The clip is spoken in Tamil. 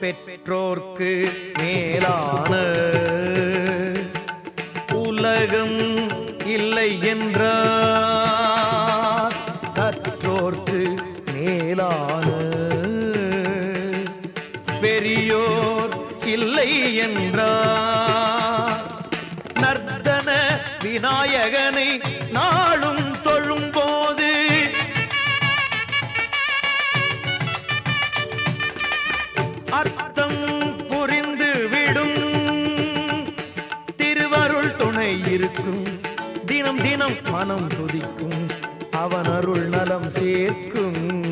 பெற்றோர்க்கு மேலான உலகம் இல்லை என்றார். கற்றோர்க்கு மேலான பெரியோர் இல்லை என்றார். நர்த்தன விநாயகனை நாளும் தொழும்போது அர்த்தம் புரிந்து விடும். திருவருள் துணை இருக்கும். தினம் தினம் மனம் துதிக்கும். அவன் அருள் நலம் சேர்க்கும்.